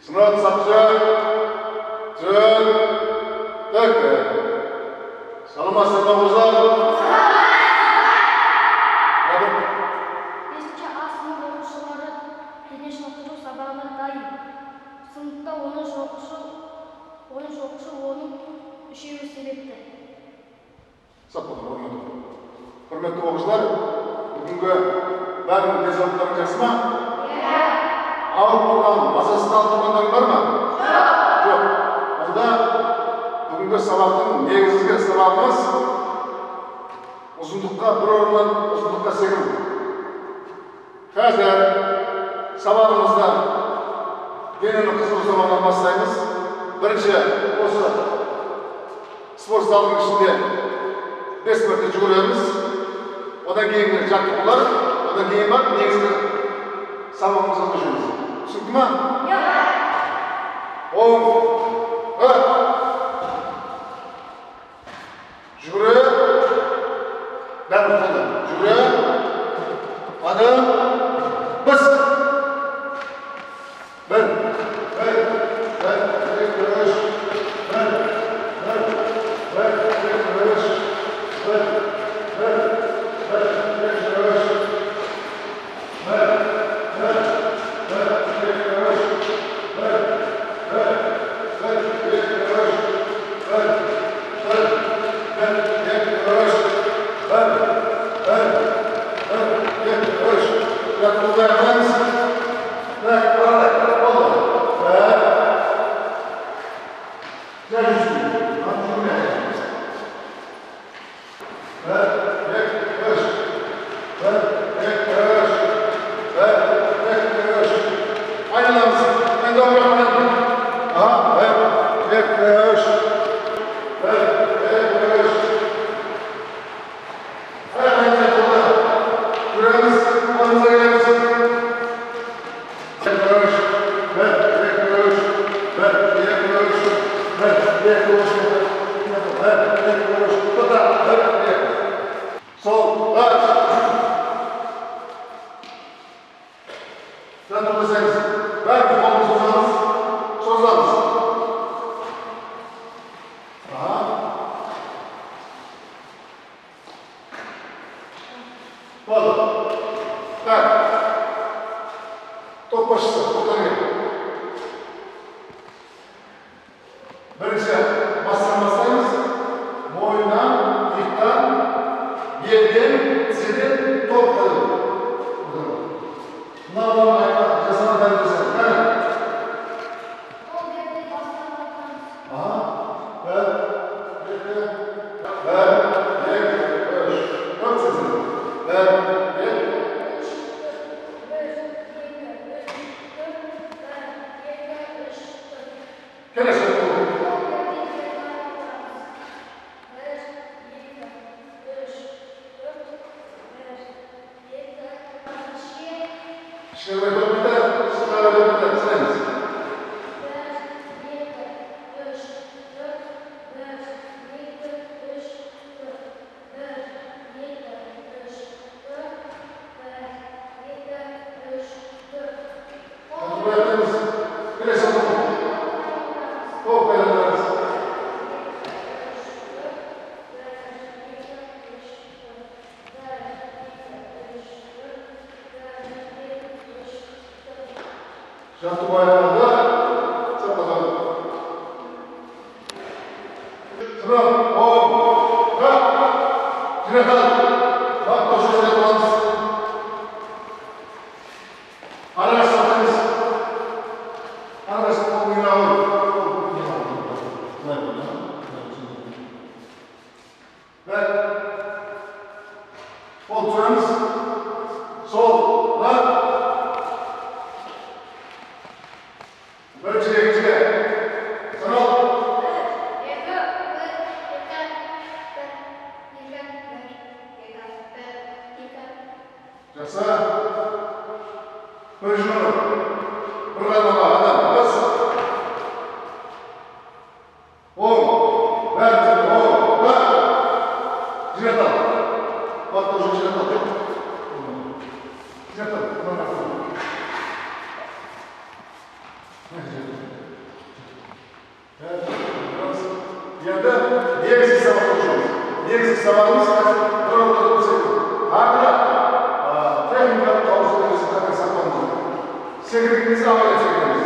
Сынат сапшы, жөн, төкті. Саламатсыздар ма қыздар? Бесінші А сынып оқушылары дене шынықтыру сабағына дайын. Сыныпта 13 оқушы, оның үшеуі себепті. Құрметті оқушылар, бүгінгі бәрінің денсаулықтарың жақсы ма? Ауырып тұрған, мазасыз алып тұрғандар бар ма? Жоқ. Онда бүгінгі сабақтың негізгі сабағымыз ұзындыққа бір орыннан ұзындыққа секіру. Қазір сабағымызда денені қызу сабағынан бастаймыз. Бірінші осы спорт залының ішінде 5 мәрте жүгіреміз. Одан кейінгі жаттығулар, одан кейін бар негізгі сабағымызға көшеміз. Түсінікті ма? Оң, жүгіре, бәрі қолда. Жүгіре, адым, біз. Бір, топ басшысы, тоқтар бірінші бастан бастаймыз. Мойыннан, иықтан, белден, тізеден топ қойды. Мыналарын айтқан жасағандан жасайды. Жаттығу аяғында сападан. Сұрап, оң, қақ, жинақал, қақ көшесіне боламыз. Араға сатыңыз. Араға сатыңыз. Бәк. Қол тұрамыз. Сол, қақ. Бірінші. Санал. Жақсы. Бір жұмыр. Бір қадамға адам. Бас. Оң. Бәрімізді оң. Бар. Жинақтал. Бақта уже жинақтал. Жинақтал. негізгі сабағымыз қазір бір орында секіру. Тағы да техникалық қауіпсіздігімізді қатаң сақтауымыз керек. Секірген кезде абайлап секіреміз.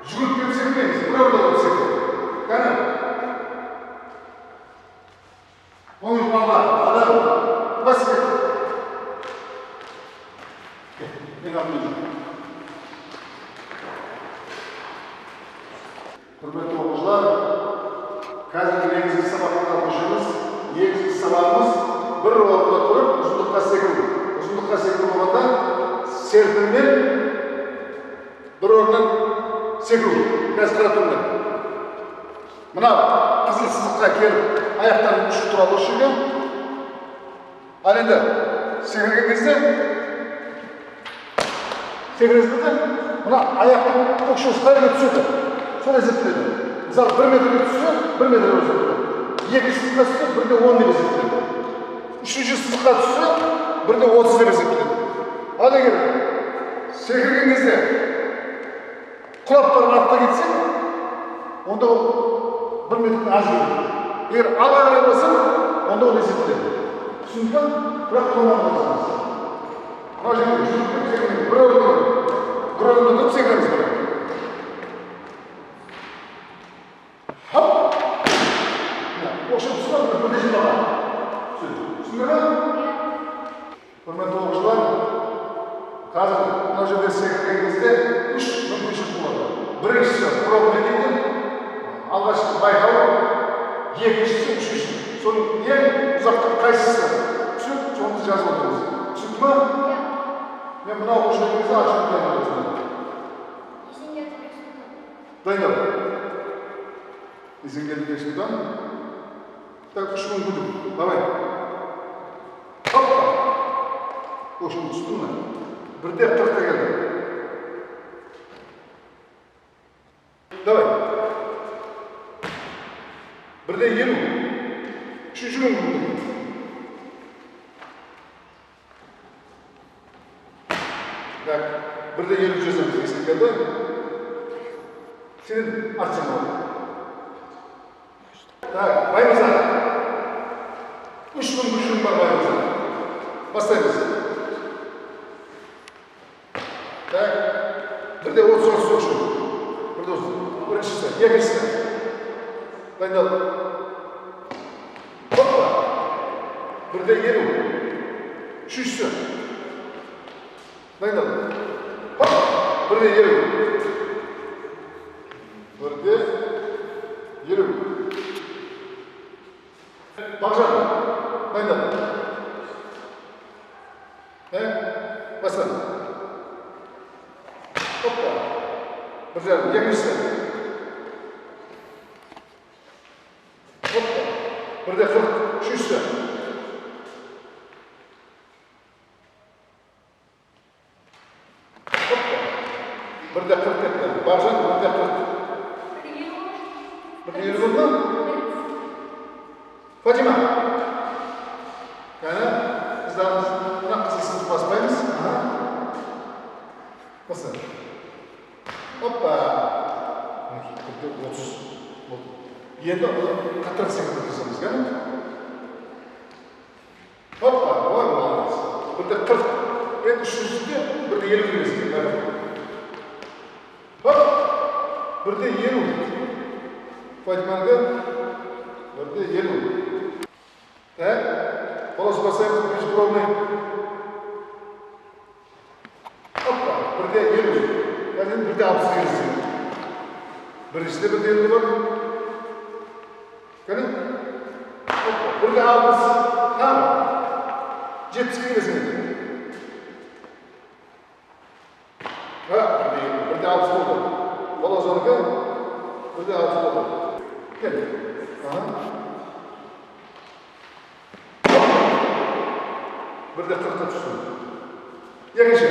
Жүгіріп келіп секірмейміз, бір орында тұрып секіру. Кәне? Оның балалар, адам, бас кет. Мен амын. Құрметті оқушылар, қазіргі негізгі сабаққа көшеміз. Негізгі сабағымыз бір орында тұрып ұзындыққа секіру. Ұзындыққа секіру болғанда серпінмен бір орыннан секіру. Қазір қара тұрыңдар. Мына қызыл сызыққа келіп аяқтарын ұшып тұрады осы жерге. Ал енді секірген кезде мына аяқтың көкшесі қайда түседі. Соны есептеледі. Мысалы 1 метрге түссе 1 метр есептеледі. Екінші сызыққа түссе 1/10 деп есептеледі. Үшінші сызыққа түссе 1/30 деп есептеледі. Ал егер секірген кезде құлап барып артқа кетсең, онда ол 1 метрден аз келеді. Егер алға қарай болсаң, онда ол есептеледі. Түсінді ме? Бірақ қолдан болсаңыз. Мына жерде жүріп секірмейді. Бір орында тұрып секіреміз. Құрметті оқушылар, қазір мына жерде секірген кезде 3 мүмкіншілік болады. Біріншісі пробный дейді, алғашқы байқау, екіншісі, үшіншісі. Соның ең ұзақтық қайсысы? Соны жазып отырмыз. Түсінді ме? Мен мына оқушыларыңызды ашып дайындап. Дайындап. Есенгелді Бексұлтан. Так, 3 мүмкіндік. Давай. Hoppa! Qo'shib ustuni. Birda 40 ta keldi. Давай. Birda 20. Uchinchi mumkin. Так, birda 20 chizamiz. Esga keldi. Sen archang ol. Так, baymisan. 3 mumkin bor baymisan. Başlayınız. Tak. Bir de 30 soğuşun. Bir de 30. Birincisi, ikincisi. Dayınal. Hoppa. Bir de 20. Üçüncüsü. Dayınal. Hop. Bir de 20. Bir de 20. Bakcan. Dayınal. Basın. Hoppa. Güzel. Yakıştı. Hoppa. Bir de 40. Şu üstte. Hoppa. Bir de 40 etti. Barcan bir de 40. Bir de 20 oldu mu? Fatima. Yani kızlarımız buna kısıksız basmayız. Nasıl? Hoppa. 30. Енді 40 секунд жасаймыз, га? Hoppa, ой, молодец. Bir de 40. En üçüncüsünde bir de 20 bilirsin. Hop. Bir de 20. Fatma'da bir de 20. Так? Голос басаемыз, бірінші пробный. Hoppa. Bir de 20. Қазір bir de 60 келесің. Біріншіде bir de 50 бар. Görün. Bir de 60. Tamam. 70 gelesің. Ha, bir de 60 oldu. Bola zorga. Bir de 60 oldu. Gel. Aha. Bir de 40'a düştü. Yakışır.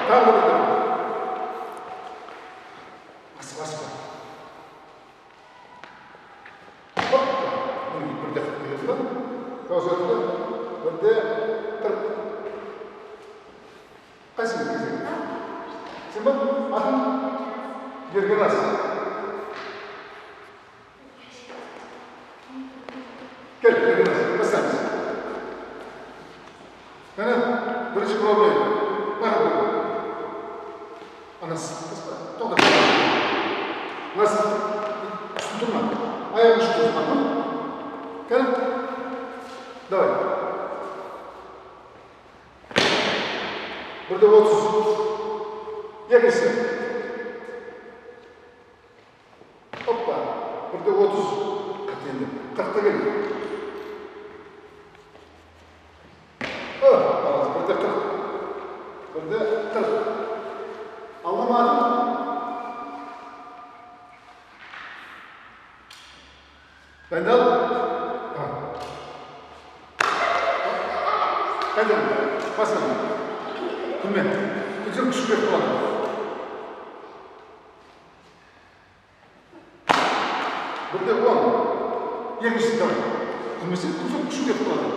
Tamam. Bas. Bir de 40 gelesің. Kavşatı. Bir de 40. Қайсың кезең? Сен ба? Атын? Ергенас. 1'de 30. Екіншісі. Hoppa. 1'de 30. 40 енді. 40'ta келді. 1'de 40. 1'de 40. Anlamadım. Ben de al. Ben de al. Basma. Kılme. Güzel küçük bir kullanım. Burada 10. Yemişsin tabii. Kılmesi güzel küçük bir kullanım.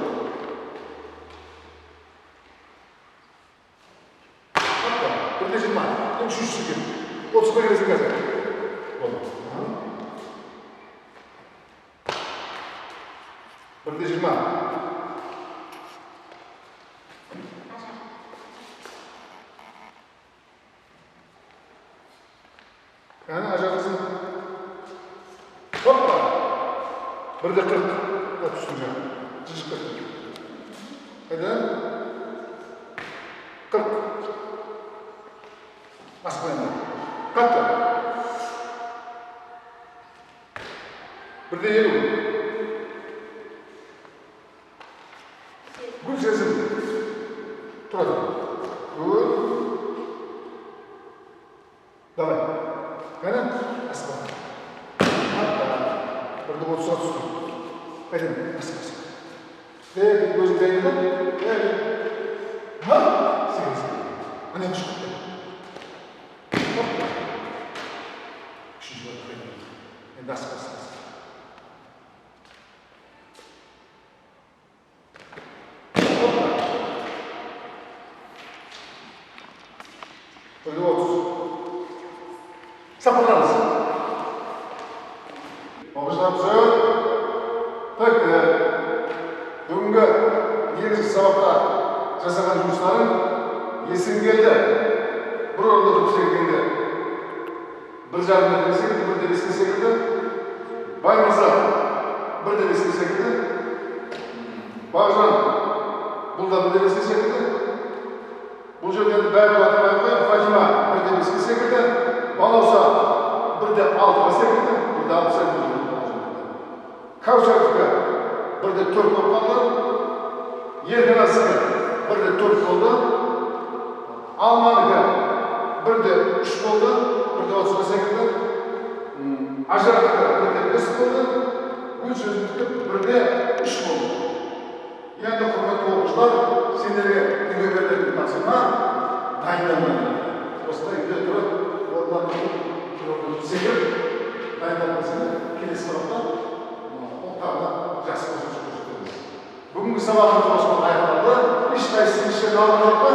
Hatta. Burada 20. Yok şu şükür. 30'a gelirsin gaza. Oldu. Burada 20. Yani ajanımızın hoppa 1'de 40 da tutunca cıcık 40 neden 40 asmayın katta 1'de 50 gül sesim turadi gül davay Kana? Asma. Hatta 1'de 30'a tuttum. Benim asma. Ve gözüm değdi. Evet. Ha? Sigara. Annem çıktı. Hoppa. Üçüncü olarak benim. Ben asma. Hoppa. 1'de 30. Sapırlarız. Bağışlamsın. Peki, бүгінгі негізгі сабақта жасаған жұмыстарым есім келді. Bir orada тұрып секілді. 1,5 метр секілді, 1'de 5 секілді. Баймырза 1'de 5 секілді. Бағжан бұл да 1'de 5 секілді. Бұл жерде енді бәрі атамай қойып, Фатима 1'de 5 секілді. Балауса 1'de 6 секілді, 1'de 6 секілді. Каучардікі 1'de 4 болып қалды. Ергенасыкі 1'de 4 болды. Алманыкі 1'de 3 болды, 1'de 30 секілді. Ажардікі 1'de 5 болды. Гүлсөздікі 1'de 3 болды. Енді құрметті оқушылар, сендерге үйге берілетін тапсырма дайындалмайды. Осылай үйде тұрып, секіріп, дайындалмасыны келесі сабақта оқтағына жақсы көрсетеміз. Бүгінгі сабағымыз осымен аяқталды. Ешқайсысы ешкімге алған жоқ па?